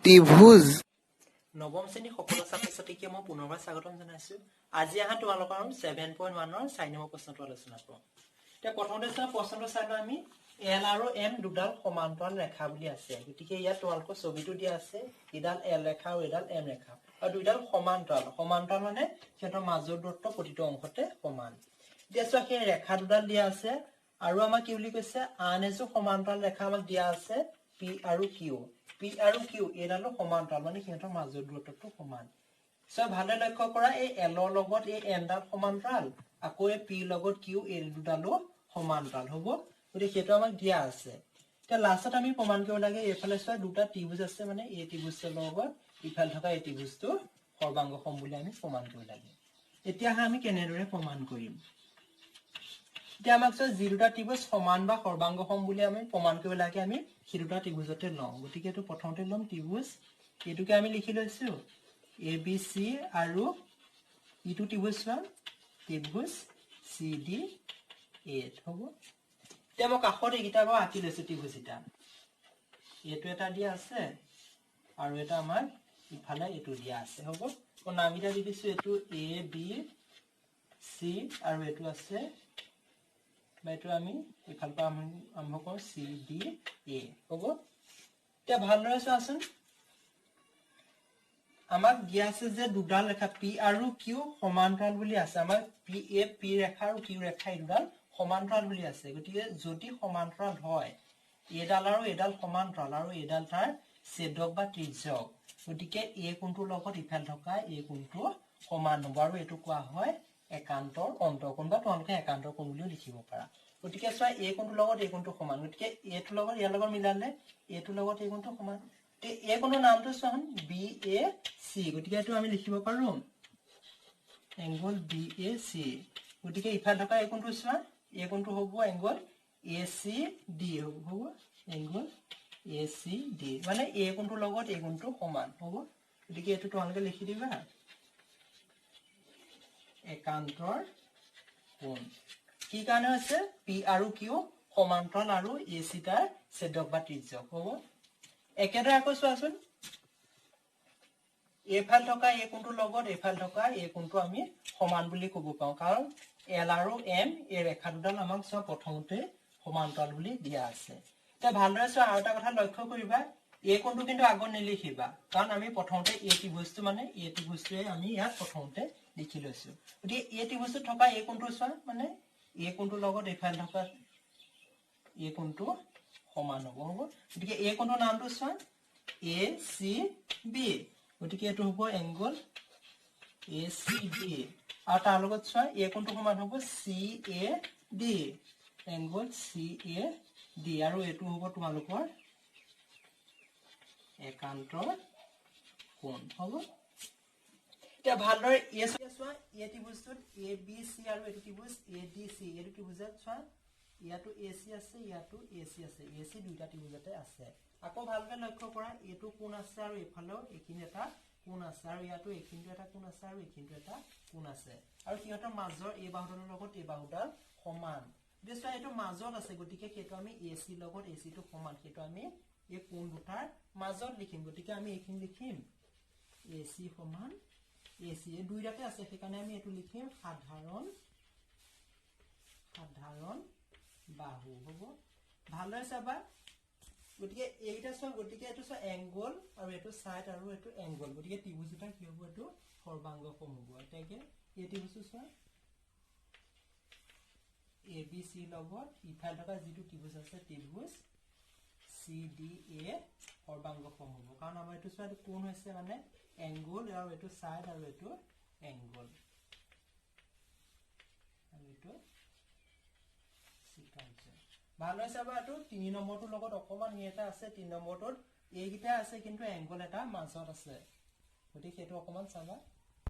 ত্ৰিভুজ নৱম শ্ৰেণীৰ সকলো ছাত্ৰ-ছাত্ৰীকে মই পুনৰবাৰ স্বাগতম জনাইছো। আজি আহা তোমালোকৰ 7.1 ৰ 4 নম্বৰ প্ৰশ্নটো আলোচনা কৰিম। এতিয়া প্ৰথমতে চোৱা প্ৰশ্নটো চাই লওঁ আমি L আৰু M দুডাল সমান্তৰাল ৰেখা বুলি আছে। গতিকে ইয়াত তোমালোকৰ ছবিটো দিয়া আছে এডাল L ৰেখা আৰু এডাল M ৰেখা। আৰু দুইডাল সমান্তৰাল। সমান্তৰাল মানে সিহঁতৰ মাজৰ দূৰত্ব প্ৰতিটো অংশতে সমান। এতিয়া চোৱা সেই ৰেখা দুডাল দিয়া আছে আৰু আমাক কি বুলি কৈছে আন এযোৰ সমান্তৰাল ৰেখা আমাক দিয়া আছে P আৰু Q। P আৰু Q এডালো সমান্তৰাল মানে সিহঁতৰ মাজৰ দূৰত্বটো সমান। সো ভালে লক্ষ্য কৰা এই L ৰ লগত এই M ডাল সমান্তৰাল আকৌ এই P লগত Q এই দুডালো সমান্তৰাল হ'ব। গতিকে সেইটো আমাক দিয়া আছে। এতিয়া লাষ্টত আমি প্ৰমাণ কৰিব লাগে এইফালে চোৱা দুটা ত্ৰিভুজ আছে মানে এই ত্ৰিভুজৰ লগত ইফালে থকা এই ত্ৰিভুজটো সৰ্বাংগসম বুলি আমি প্ৰমাণ কৰিব লাগে। এতিয়া আমি কেনেদৰে প্ৰমাণ কৰিম? এতিয়া আমাক চোৱা যি দুটা ত্ৰিভুজ সমান বা সৰ্বাংগসম বুলি আমি প্ৰমাণ কৰিব লাগে আমি সেই দুটা ত্ৰিভুজতে লওঁ। গতিকে এইটো প্ৰথমতে ল'ম ত্ৰিভুজ এইটোকে আমি লিখি লৈছো ABC আৰু ইটো ত্ৰিভুজ চোৱা ত্ৰিভুজ CD A হ'ব। এতিয়া মই কাষত এইকেইটা বাৰু আঁকি লৈছো ত্ৰিভুজ এটা। এইটো এটা দিয়া আছে আৰু এটা আমাৰ ইফালে এইটো দিয়া আছে হ'ব। মই নামকেইটা দি দিছো এইটো A B C আৰু এইটো আছে এইটো আমি ইফালৰ পৰা আৰম্ভ কৰোঁ C D A হ'ব। এতিয়া ভালদৰে চোৱাচোন আমাক দিয়া আছে যে দুডাল ৰেখা P আৰু Q সমান্তৰাল বুলি আছে। আমাক P ৰেখা আৰু Q ৰেখা এই দুডাল সমান্তৰাল বুলি আছে। গতিকে যদি সমান্তৰাল হয় এডাল আৰু এডাল সমান্তৰাল আৰু এডাল তাৰ ছেদক বা ত্ৰিজ্যক গতিকে এই কোণটোৰ লগত ইফালে থকা এই কোণটো সমান হ'ব আৰু এইটো কোৱা হয় একান্তৰ অন্তঃকোণ বা তোমালোকে একান্তৰ কোণ বুলিও লিখিব পাৰা। গতিকে চোৱা এই কোণটোৰ লগত এই কোণটো সমান। গতিকে এইটোৰ লগত ইয়াৰ লগত মিলালে এইটোৰ লগত এই কোণটো সমান। এই কোণৰ নামটো চোৱা BAC। গতিকে এইটো আমি লিখিব পাৰো এংগল BAC। গতিকে ইফালে থকা এই কোণটো চোৱা এই কোণটো হ'ব এংগল ACD হ'ব এংগল ACD মানে এই কোণটোৰ লগত এই কোণটো সমান হ'ব। গতিকে এইটো তোমালোকে লিখি দিবা একান্তৰ কোণ। কি কাৰণে হৈছে P আৰু Q সমান্তৰাল আৰু AC তাৰ ছেদক বা ত্ৰিজ্যক হ'ব। একেদৰে আকৌ চোৱাচোন এইফাল থকা এই কোণটোৰ লগত এইফাল থকা এই কোণটো আমি সমান বুলি ক'ব পাৰো কাৰণ L আৰু M এই ৰেখা দুডাল আমাক চোৱা প্ৰথমতে সমান্তৰাল বুলি দিয়া আছে। এতিয়া ভালদৰে চোৱা আৰু এটা কথা লক্ষ্য কৰিবা এই কোণটো কিন্তু আগত নিলিখিবা কাৰণ আমি প্ৰথমতে এই ত্ৰিভুজটো মানে এই ত্ৰিভুজটোৱে আমি ইয়াত প্ৰথমতে লিখি লৈছো। গতিকে এই ত্ৰিভুজটোত থকা এই কোণটো চোৱা মানে এই কোণটোৰ লগত এইফালে থকা এই কোণটো সমান হ'ব হ'ব। গতিকে এই কোণটোৰ নামটো চোৱা ACB। গতিকে এইটো হ'ব এংগল ACB আৰু তাৰ লগত চোৱা এই কোণটো সমান হ'ব CAD এংগল CAD আৰু এইটো হ'ব তোমালোকৰ একান্তৰ কোণ হ'ব। এতিয়া ভালদৰে চোৱা এই ত্ৰিভুজটোত ABC আৰু এইটো ত্ৰিভুজ ADC এইটো ত্ৰিভুজত চোৱা ইয়াতো AC আছে ইয়াতো AC আছে AC দুইটা ত্ৰিভুজতে আছে। আকৌ ভালকৈ লক্ষ্য কৰা এইটো কোণ আছে আৰু এইফালেও এইখিনি এটা কোণ আছে আৰু ইয়াতো এইখিনিটো এটা কোণ আছে আৰু এইখিনিটো এটা কোণ আছে আৰু সিহঁতৰ মাজৰ এই বাহুডালৰ লগত এই বাহুডাল সমান। চোৱা এইটো মাজত আছে গতিকে সেইটো আমি AC লগত AC টো সমান সেইটো আমি এই কোণ দুটাৰ মাজত লিখিম। গতিকে আমি এইখিনি লিখিম AC সমান AC এই দুইটাতে আছে সেইকাৰণে আমি এইটো লিখিম সাধাৰণ বাহু হ'ব। ভালদৰে চাবা গতিকে এইটা চোৱা গতিকে এইটো চোৱা এংগল আৰু এইটো সাইড আৰু এইটো এংগল গতিকে ত্ৰিভুজ দুটা কি হ'ব এইটো সৰ্বাংগসম হ'ব। এটাকে এই ত্ৰিভুজটো চোৱা ABC লগত ইফালে থকা যিটো ত্ৰিভুজ আছে ত্ৰিভুজ CDA সৰ্বাংগসম হ'ব কাৰণ আমাৰ এইটো চোৱা এইটো কোণ হৈছে মানে এংগল আৰু এইটো সাইড আৰু এইটো এংগল আৰু এইটো সিকাঞ্চ। ভালদৰে চাবা এইটো 3 নম্বৰটোৰ লগত অকমান এটা আছে 3 নম্বৰটোত এইকেইটা আছে কিন্তু এংগল এটা মাজত আছে গতিকে সেইটো অকমান চাবা।